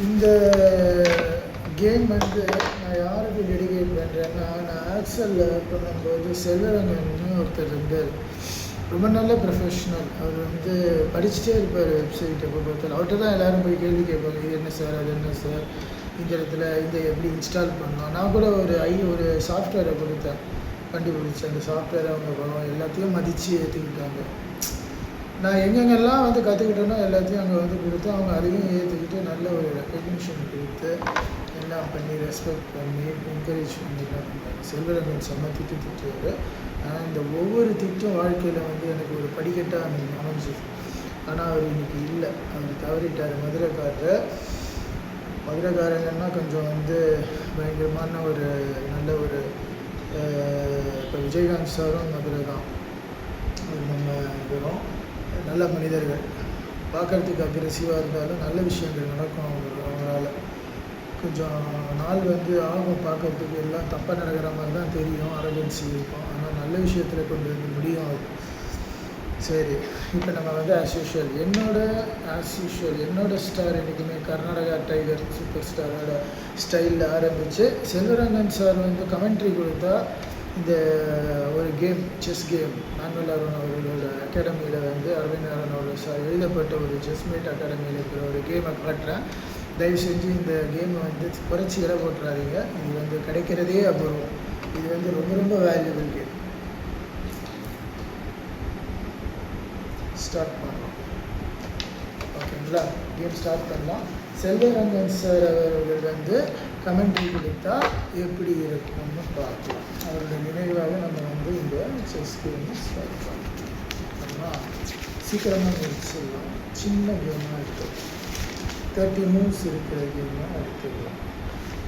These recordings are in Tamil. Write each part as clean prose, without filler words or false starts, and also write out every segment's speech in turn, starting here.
இந்த கேம் வந்து நான் யாருக்கு டெடிகேட் பண்ணுறேன்னா, நான் ஆக்சலில் பண்ணும்போது செல்வரங்கன்னு ஒருத்தர் இருந்தார். ரொம்ப நல்ல ப்ரொஃபஷ்னல். அவர் வந்து படிச்சுட்டே இருப்பார் வெப்சைட். எப்போ பார்த்தாலும் அவர்கிட்ட தான் எல்லோரும் போய் கேள்வி கேட்பாங்க. இது என்ன சார், அது என்ன சார், இந்த இடத்துல இந்த எப்படி இன்ஸ்டால் பண்ணலாம். நான் கூட ஒரு சாஃப்ட்வேரை கொடுத்தேன், கண்டுபிடிச்சேன். அந்த சாஃப்ட்வேரை அவங்க பணம் எல்லாத்தையும் மதித்து ஏற்றுக்கிட்டாங்க. நான் எங்கெங்கெல்லாம் வந்து கற்றுக்கிட்டேனோ எல்லாத்தையும் அங்கே வந்து கொடுத்து அவங்க அதையும் ஏற்றுக்கிட்டு நல்ல ஒரு ரெக்கக்னிஷன் கொடுத்து எல்லாம் பண்ணி ரெஸ்பெக்ட் பண்ணி என்கரேஜ் பண்ணி எல்லாம் பண்ணாங்க. செல்வரங்கன் செம்ம திட்டுவார். ஆனால் இந்த ஒவ்வொரு திட்டம் வாழ்க்கையில் வந்து எனக்கு ஒரு படிக்கட்டாக அமைஞ்சுது. ஆனால் அவர் இன்றைக்கி இல்லை, அவர் தவறிட்டார். மதுரைக்காரங்கன்னா கொஞ்சம் வந்து பயங்கரமான ஒரு நல்ல ஒரு இப்போ விஜயகாந்த் சாரும் மதுரை தான். அது நம்ம வரும் நல்ல மனிதர்கள், பார்க்குறதுக்கு அக்ரெசிவாக இருந்தாலும் நல்ல விஷயங்கள் நடக்கும் அவங்களால. கொஞ்சம் நாள் வந்து ஆகும் பார்க்குறதுக்கு எல்லாம் தப்பாக நடக்கிற மாதிரி தான் தெரியும், அரகன்சி இருக்கும். ஆனால் நல்ல விஷயத்தில் கொண்டு வந்து முடியும் அது. சரி, இப்போ நம்ம வந்து ஆஸ் யூஷுவல் என்னோட ஸ்டார் என்றைக்குமே கர்நாடகா டைகர் சூப்பர் ஸ்டாரோட ஸ்டைலில் ஆரம்பித்து செல்வரங்கன் சார் வந்து கமெண்ட்ரி கொடுத்தா இந்த ஒரு game, chess game, manual Arun அவர்களோட அகாடமியில் வந்து அரவிந்த் நாராயணோட சார் எழுதப்பட்ட ஒரு செஸ்மேட் அகாடமியில் இருக்கிற ஒரு கேமை காட்டுறேன். தயவு செஞ்சு இந்த கேமை வந்து குறைச்சி இட போட்டுறாதீங்க. இது வந்து கிடைக்கிறதே அபூர்வம். இது வந்து ரொம்ப ரொம்ப வேல்யூபிள் கேம். ஸ்டார்ட் பண்ணலாம். ஓகேங்களா, கேம் ஸ்டார்ட் பண்ணலாம். செல்வரங்கன் சார் அவர்கள் வந்து கமெண்ட்ரி கொடுத்தா எப்படி இருக்கும்னு பார்க்கலாம். அவருடைய நினைவாக நம்ம வந்து இந்த செஸ் கேம் ஸ்டார்ட் பண்ணலாம். சீக்கிரமாக முடிச்சிடலாம். சின்ன கேமாக எடுத்துக்கலாம். 30 மூவ்ஸ் இருக்கிற கேமாக எடுத்துக்கலாம்.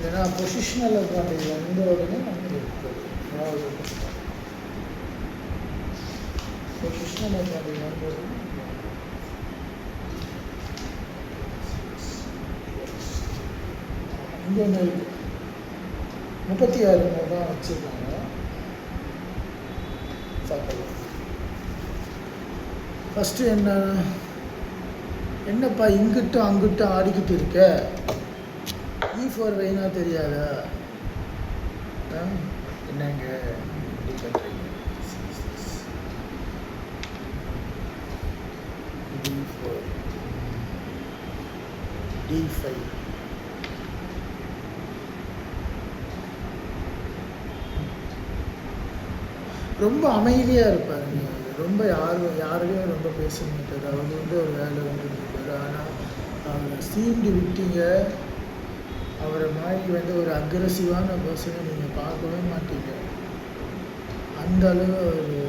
ஏன்னா பொசிஷனல் அட்வான்டேஜ் வந்த உடனே நம்ம எடுத்துக்கலாம். பொசிஷனல் அட்வான்டேஜ் வந்த உடனே இங்கே ஒன்று இருக்குது. 36 தான் வச்சுருக்காங்க. பார்க்கலாம். ஃபஸ்ட்டு என்னப்பா இங்கிட்டும் அங்கிட்டும் ஆடிக்கிட்டு இருக்க? E4 வைனா தெரியாதா? என்னங்க இப்படி பண்ணுறீங்க? D4 D5 ரொம்ப அமைதியாக இருப்பாருங்க. ரொம்ப யாரையும் ரொம்ப பேச மாட்டார். அவர் வந்து ஒரு வேலை வந்து இருப்பார். ஆனால் அவரை சீண்டு விட்டீங்க, அவரை மாதிரி வந்து ஒரு அக்ரெசிவான பர்சனை நீங்கள் பார்க்கவே மாட்டீங்க. அந்த அளவு ஒரு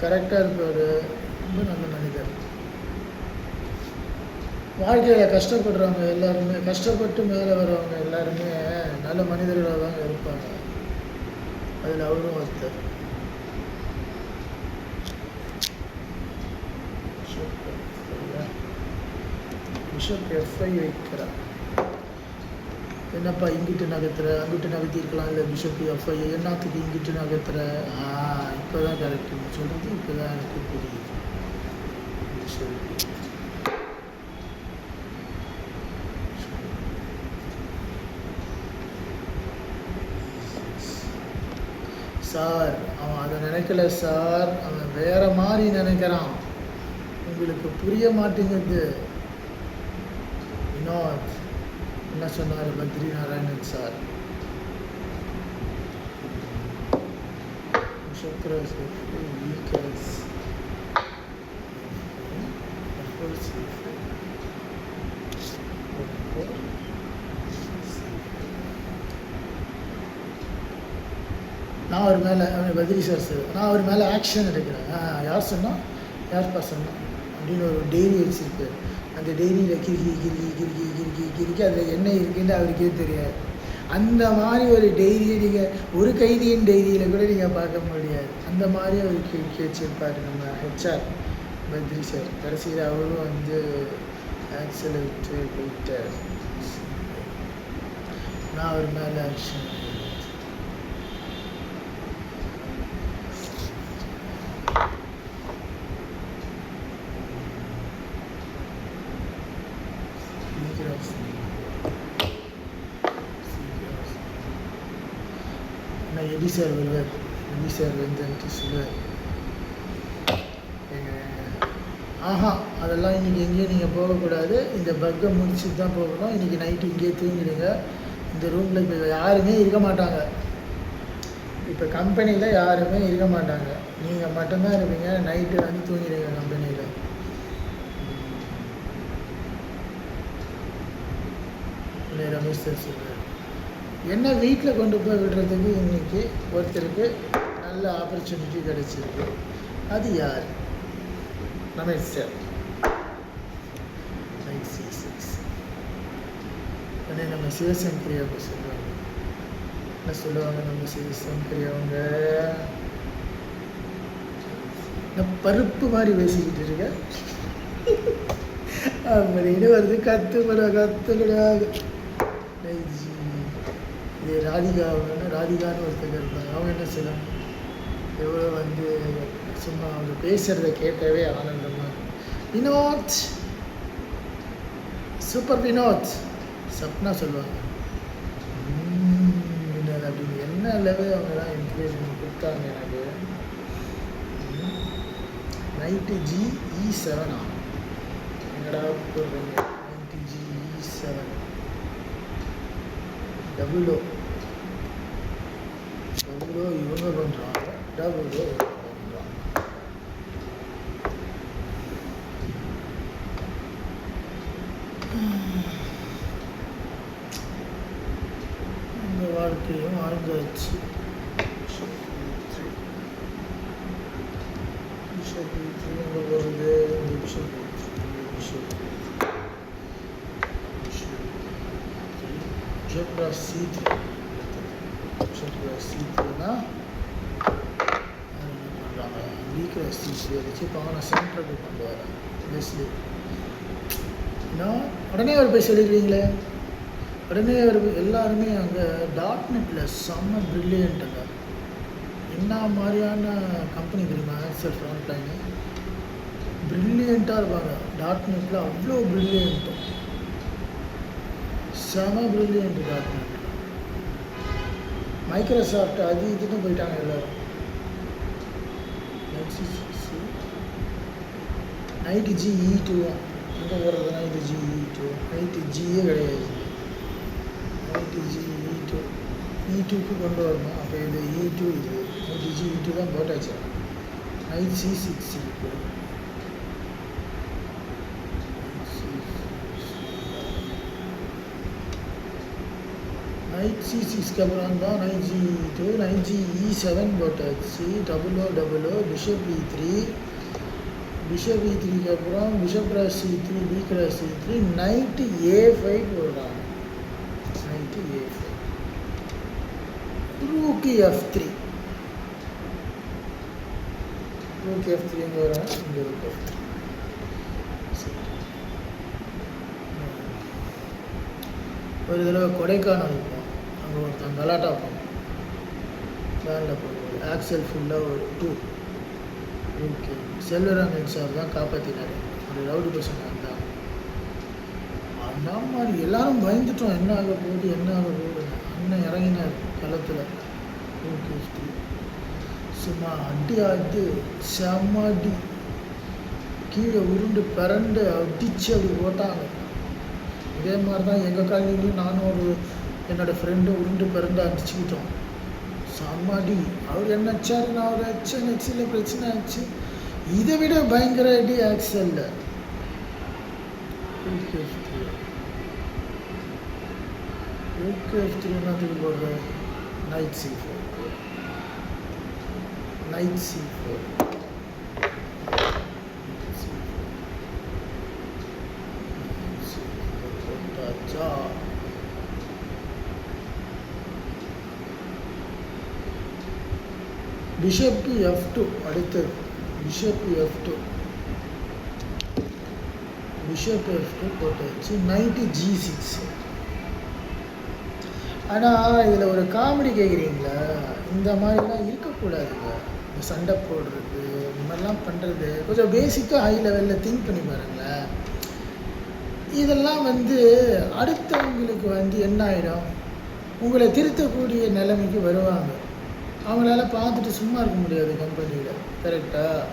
கரெக்டாக இருப்பார். ரொம்ப நல்ல மனிதர். வாழ்க்கையில் கஷ்டப்படுறவங்க எல்லாருமே, கஷ்டப்பட்டு மேலே வர்றவங்க எல்லாருமே நல்ல மனிதர்களாக தான் இருப்பாங்க. அதில் அவரும் ஒருத்தர். பிஷப் F5 வைக்கிறார். என்னப்பா இங்கிட்டு நகர்த்துற, அங்கிட்டு நகர்த்திருக்கலாம். இல்லை பிஷப் F5 என்னத்துக்கு இங்கிட்டு நகர்த்துற? இப்போ தான் கரெக்டுன்னு சொல்கிறது. இப்போ தான் எனக்கு புரியுது. சார் அவன் அதை நினைக்கல சார், அவன் வேற மாதிரி நினைக்கிறான். உங்களுக்கு புரிய மாட்டேங்குது. வினோத் என்ன சொன்னார் பத்ரி நாராயணன் சார்? நான் அவர் மேலே பத்ரி சார் நான் அவர் மேலே ஆக்ஷன் எடுக்கிறேன். யார் சொன்னால் யார்ப்பா சொன்னான் அப்படின்னு ஒரு டைரி வச்சுருக்கு. அந்த டைரியில் கிறுக்கி அதில் என்ன இருக்குன்னு அவருக்கே தெரியாது. அந்த மாதிரி ஒரு டைரியை நீங்கள் ஒரு கைதியின் டைரியில் கூட நீங்கள் பார்க்க முடியாது. அந்த மாதிரி அவர் கிறுக்கி வச்சுருப்பார் நம்ம HR பத்ரி சார். கடைசியில் அவரும் வந்து ஆக்சலை விட்டு போயிட்டார். நான் அவர் மேலே ஆக்ஷன் கிராஸ் ஆனால் எபி சார் வருவார். எபி சார் வந்துட்டு சொல்லுவார், ஆஹா அதெல்லாம் இன்றைக்கி எங்கேயும் நீங்கள் போகக்கூடாது, இந்த பக்கை முடிச்சுட்டு தான் போகணும், இன்றைக்கி நைட்டு இங்கேயே தூங்கிடுங்க, இந்த ரூமில் இப்போ யாருமே இருக்க மாட்டாங்க, இப்போ கம்பெனியில் யாருமே இருக்க மாட்டாங்க, நீங்கள் மட்டும்தான் இருப்பீங்க, நைட்டு வந்து தூங்கிடுங்க கம்பெனியில். ரமேஷ் சார் சொல்கிறார். என்ன வீட்டில் கொண்டு போய் விடுறதுக்கு இன்றைக்கி ஒருத்தருக்கு நல்ல ஆப்பர்ச்சுனிட்டி கிடச்சிருக்கு. அது யார்? ரமேஷ் சார். ரைட் C6 உடனே நம்ம சிவசங்கரி அவங்க சொல்லுவாங்க. என்ன சொல்லுவாங்க நம்ம சிவசங்கரி அவங்க? நான் பருப்பு மாதிரி பேசிக்கிட்டு இருக்கேன் அப்படின்னு வருது. கத்துக்கூடாது. இது ராதிகான்னு ஒருத்தர் இருப்பாங்க. அவங்க என்ன சொல்லுவாங்க, எவ்வளோ வந்து சும்மா அவங்க பேசுகிறத கேட்கவே ஆனந்தமாக, வினோத் சூப்பர் வினோத் சப்னா சொல்லுவாங்க. வினோத் அப்படின்னு என்ன லெவல் அவங்க தான் என்கரேஜ்மெண்ட் கொடுத்தாங்க எனக்கு. நைட்டு GE7 எங்கடா போடுறீங்க? நைட்டு GE7 டபுளோ இவங்க பண்ணுறாங்க, டபுளோ பண்ணுறாங்க. இந்த வாழ்க்கையும் வாழ்ந்தாச்சு. எங்கே போகிறது? C3 C3னா என்ன பண்ணுறாங்க, B-Cross C3 வச்சு இப்போ நான் சென்டருக்கு கொண்டு வரேன் பெஸ்ட்லி. நான் உடனே அவர் போய் சொல்லிடுவீங்களே, உடனே அவர் எல்லாருமே அங்கே .NETல செம்ம ப்ரில்லியண்ட்டுங்க. என்ன மாதிரியான கம்பெனி தெரியுமா? ஆக்சல் ஃப்ரண்ட் லைனு ப்ரில்லியண்ட்டாக இருப்பாங்க. .NETல அவ்வளோ ப்ரில்லியண்ட்டு, செம ப்ரில்லியண்ட். .NET மைக்ரோசாஃப்ட் அது இதுன்னு போயிட்டாங்க எல்லோரும். நைட்டு GE2 எங்கே போகிறது? நைட்டு GE2 நைட்டு GE கிடையாது. நைட்டு E2க்கு கொண்டு வரணும். அப்போ இது E2 இது நைட்டு GE2 தான் போட்டாச்சு. நைட் C6 இருக்கு. நைட் C6க்கு அப்புறம் தான் நைட் GE2 நைட் GE7 போட்டாச்சு. டபுளோ பிஷப் E3க்கு அப்புறம் bishop cross C3 B cross C3 night A5 போடுறாங்க. நைட்டு A5 ரூக் F3 எங்கே வராங்க? இங்கே ரூக் F3. ஒரு தடவை கொடைக்கானல் இருப்போம், அங்கே ஒருத்தன் கலாட்டா போனோம், வேனில் போகும்போது ஆக்சல் ஃபுல்லாக ஒரு 2 ஓகே. செல்வரங்கன் சார் தான் காப்பாற்றினார். ஒரு ரவுடி பசங்க இருந்தாங்க. அந்த மாதிரி எல்லாரும் பயந்துட்டோம், என்ன ஆக போகுது. அண்ணன் இறங்கினார் களத்தில். ஓகே சும்மா அடி செம்ம அடி, கீழே உருண்டு பிறண்டு அடித்து அப்படி போட்டாங்க. இதே மாதிரி தான் எங்கள் காலையிலையும் நானும் என்னோடய ஃப்ரெண்டு உருண்டு பிறண்டு அடிச்சுக்கிட்டோம். செம்மடி. அவர் என்ன அச்சாரு, நான் ஒரு அச்சன் நெக்ஸில் பிரச்சனை ஆச்சு. இதை விட பயங்கர அடி ஆக்சல்ல. என்னத்துக்கு போடுற? நைட் C4 பிஷப் F2 அடுத்தது. பிஷப் F2 போட்டாச்சு. Night G6. ஆனால் இதில் ஒரு காமெடி கேட்குறீங்களா? இந்த மாதிரிலாம் இருக்கக்கூடாதுங்க. இந்த சண்டை போடுறது இந்த மாதிரிலாம் பண்ணுறது கொஞ்சம் பேசிக்காக ஹை லெவலில் திங்க் பண்ணி பாருங்களேன். இதெல்லாம் அடுத்தவங்களுக்கு என்ன ஆகிடும், உங்களை திருத்தக்கூடிய நிலைமைக்கு வருவாங்க. அவங்களால பார்த்துட்டு சும்மா இருக்க முடியாது கம்பெனியில். கரெக்டாக?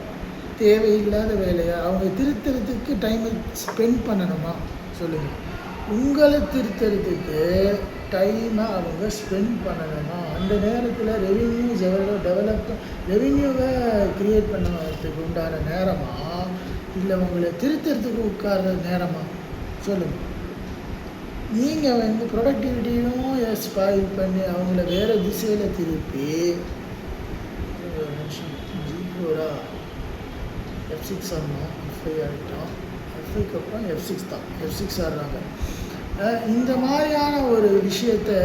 தேவையில்லாத வேலையை அவங்க திருத்துறதுக்கு டைமை ஸ்பெண்ட் பண்ணணுமா சொல்லுங்கள்? உங்களை திருத்துறதுக்கு டைமை அவங்க ஸ்பெண்ட் பண்ணணுமா? அந்த நேரத்தில் ரெவின்யூவை க்ரியேட் பண்ணுறதுக்கு உண்டான நேரமா, இல்லை உங்களை திருத்துறதுக்கு உட்கார்ற நேரமா சொல்லுங்கள்? நீங்கள் ப்ரொடக்டிவிட்டியும் ஸ்பாயில் பண்ணி அவங்கள வேறு திசையில் திருப்பி G4 F6 ஆடணும், F5 ஆடிட்டோம், F5க்கு அப்புறம் F6 தான், F6 ஆடுறாங்க. இந்த மாதிரியான ஒரு விஷயத்தை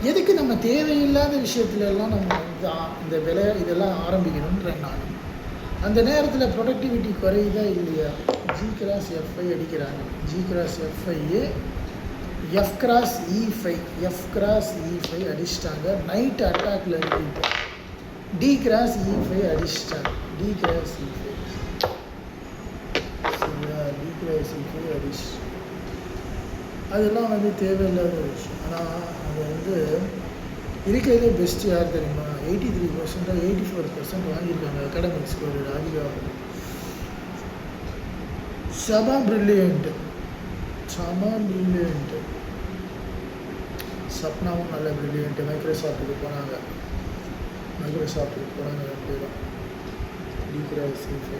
எதுக்கு நம்ம தேவையில்லாத விஷயத்துலலாம் நம்ம இந்த இதெல்லாம் ஆரம்பிக்கணுன்றேன் நான். அந்த நேரத்தில் ப்ரொடக்டிவிட்டி குறையுதா இல்லையா? G × F5 அடிக்கிறாங்க, G × F5 F × E5 அடிச்சிட்டாங்க. நைட் அட்டாக்ல இருக்கு. D × E5 அடிச்சிட்டாங்க, D × E5 அடிச்சு. அதெல்லாம் தேவையில்லாத விஷயம். ஆனால் அது இருக்கிறதே பெஸ்ட்டு யார் தெரியுமா? 83% 84% வாங்கியிருக்காங்க அகாடமிக் ஸ்கோர். ராதிகா செம ப்ரில்லியண்ட்டு. சப்னாவும் நல்ல ப்ரில்லியண்ட்டு. மைக்ரோசாஃப்ட்டுக்கு போனாங்க 2 பேரும். D × E5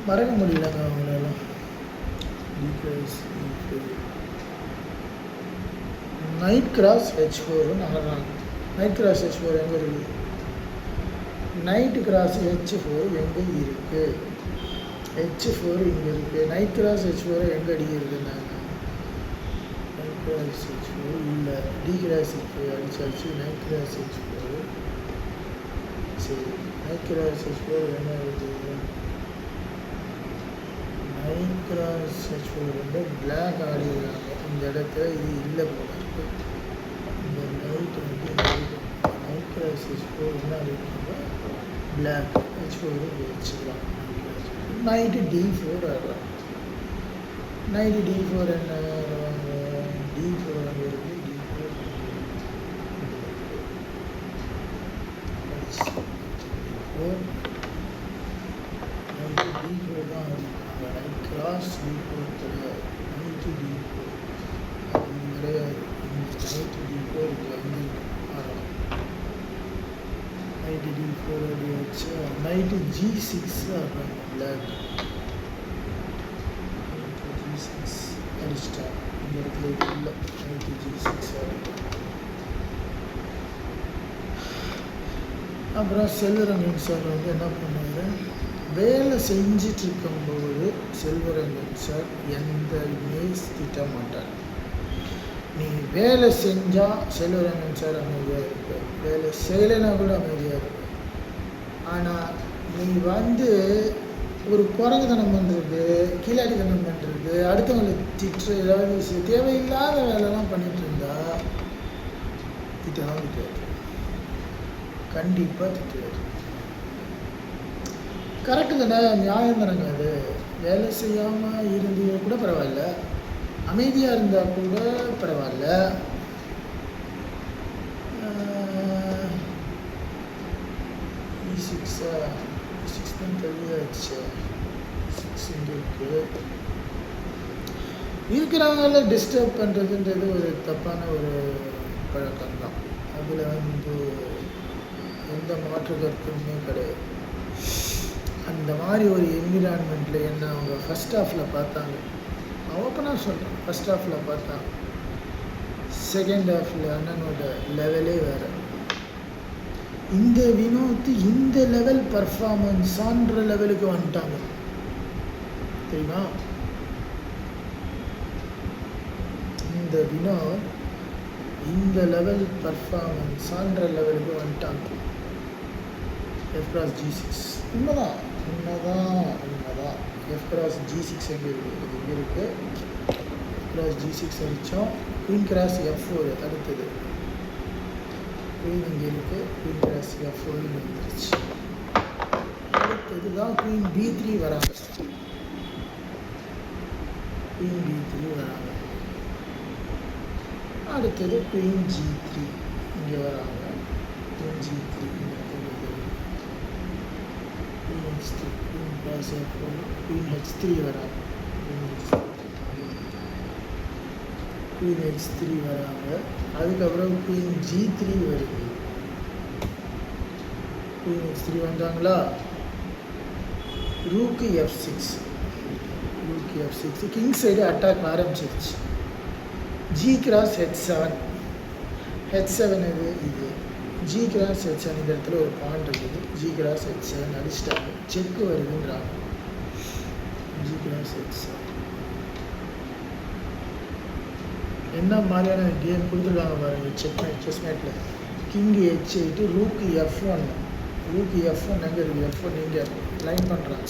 மறக்க முடியலங்க அவங்களெல்லாம். D × E5 knight cross H4 நகர்றாங்க. நைட் கிராஸ் H4 எங்கே இருக்குது? நைட் கிராஸ் H4 எங்கே இருக்குது? H4 இங்கே இருக்குது. நைட் கிராஸ் H4 எங்கே அடிக்கிறது? நாங்கள் நைட் கிராஸ் H4 இல்லை, D × E5 அடிச்சாச்சு. நைட் கிராஸ் H4 சரி. நைட் கிராஸ் H4 என்ன இருக்குது? நைட் கிராஸ் H4 பிளாக் ஆடிடுறாங்க இந்த இடத்துல. இது இல்லை போல இருக்குது. இந்த நைட் கிராஸ் H4 என்ன ஆடிருக்காங்க? பிளாக் H4 வச்சுக்கலாம். நைட்டு D4 ஆடுறாங்க. நைட்டு D4 என்ன ஆடுறாங்க? D4 அங்கே இருக்குது. D4 தான் ஆடிருக்காங்க. நைட் கிராஸ் D4 கிடையாது. நைட்டு D4 அது கிடையாது. நைட்டு D4 ஆடலாம். நைட்டு D4 அடி வச்சு நைட்டு G6 ஆடுறாங்க. பிளாக் G6 அடிச்சிட்டா. இந்த இடத்துல இல்லை. நைட்டு G6 ஆடுறாங்க. அப்புறம் செல்வரங்கன் சார் என்ன பண்ணுவார்? வேலை செஞ்சிட்ருக்கும்போது செல்வரங்கன் சார் எந்த மேஸ் திட்ட மாட்டார். நீ வேலை செஞ்சால் செல்வரங்கன் சார் அமைதியாக இருப்பார். வேலை செய்யலைன்னா கூட அமைதியாக இருப்பார். ஆனால் நீ ஒரு குரங்குத்தனம் பண்ணுறது, கீழாடித்தனம் பண்ணுறது, அடுத்தவங்களை திட்டுற ஏதாவது தேவையில்லாத வேலைலாம் பண்ணிகிட்டு இருந்தா திட்டுவார். கண்டிப்பாக திட்டுவார். கரெக்டு தானே? நியாயம் தானங்க அது. வேலை செய்யாமல் இருந்து கூட பரவாயில்ல, அமைதியாக இருந்தால் கூட பரவாயில்ல. E6 தான் தெளிவாகிடுச்சு. 6 இங்கே இருக்குது. இருக்கிறவங்கள டிஸ்டர்ப் பண்ணுறதுன்றது ஒரு தப்பான ஒரு பழக்கம்தான். அதில் எந்த மாற்று கருத்துமே கிடையாது. அந்த மாதிரி ஒரு என்விரான்மெண்ட்டில் என்ன அவங்க ஃபஸ்ட் ஹாஃபில் பார்த்தாங்க. நான் ஓப்பனாக சொல்கிறேன், ஃபஸ்ட் ஹாஃபில் பார்த்தாங்க. செகண்ட் ஹாஃபில் அண்ணனோட லெவலே வேறு. இந்த வினோத் இந்த லெவல் பர்ஃபார்மன்ஸான்ற லெவலுக்கு வந்துட்டாங்க தெரியுமா? இந்த வினோத் இந்த லெவல் பர்ஃபார்மன்ஸான்ற லெவலுக்கு வந்துட்டாங்க. F × G6 உண்மைதான். F × G6 எங்கே இருக்குது? இது இங்கே இருக்குது. F × G6 அடித்தோம். குயின் × F4 அடுத்தது. குயின் இங்கே இருக்குது. குயின் × F4 வந்துருச்சு. அடுத்தது தான் குயின் B3 வராங்க. குயின் B3 வராங்க. அடுத்தது குயின் G3 இங்கே வராங்க. Queen G3 queen H3 queen pass queen H3 வராங்க. குயின் H3 வராங்க. அதுக்கப்புறம் குயின் G3 வருது. குயின் H3 வந்தாங்களா, rook F6 king side attack ஆரம்பிச்சிருச்சு. G கிராஸ் H7 இது G கிராஸ் H7 இந்த இடத்துல ஒரு பாயிண்ட் இருக்குது. G கிராஸ் H7 அடிச்சிட்டாங்க. செக்கு வருதுன்றாங்க. G கிராஸ் H7 என்ன மாதிரியான கேம் கொடுத்துருக்காங்க பாருங்கள். செஸ்மேட்டில் கிங் H8 ரூக்கு F1 எங்கே இருக்குது? F1 இங்கே லைன் பண்ணுறாங்க.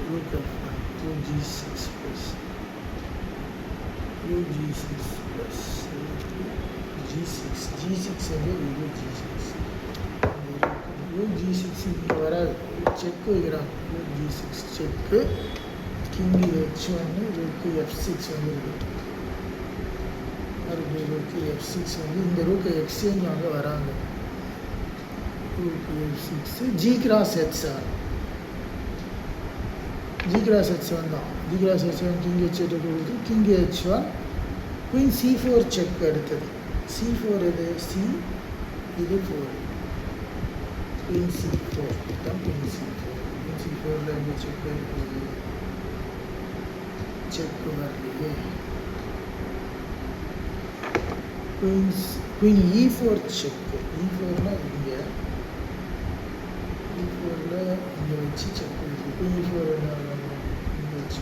Rook F1 G6 plus G6 வந்து G6 இங்கே வராது. செக்கு வைக்கிறாங்க. G6 செக்கு. கிங் H1 ரூக்கு F6 வந்து ரூக்கு F6 வந்து இந்த ரூக்கு எக்ஸ்சேஞ்ச் வாங்க வராங்க. Rook F6 G cross H7 தான். G cross H7 king H8 கொடுத்து king H1 queen C4 check. அடுத்தது C4 இது C இது 4 குயின் C4 தான். குயின் C4ல் இருந்து செக் இருக்குது. செக் வரலையே. Queen E4 check. E4னா இங்கே E4ல் இங்கே வச்சு செக் இருக்குது. குயின் E4 என்ன இங்கே வச்சு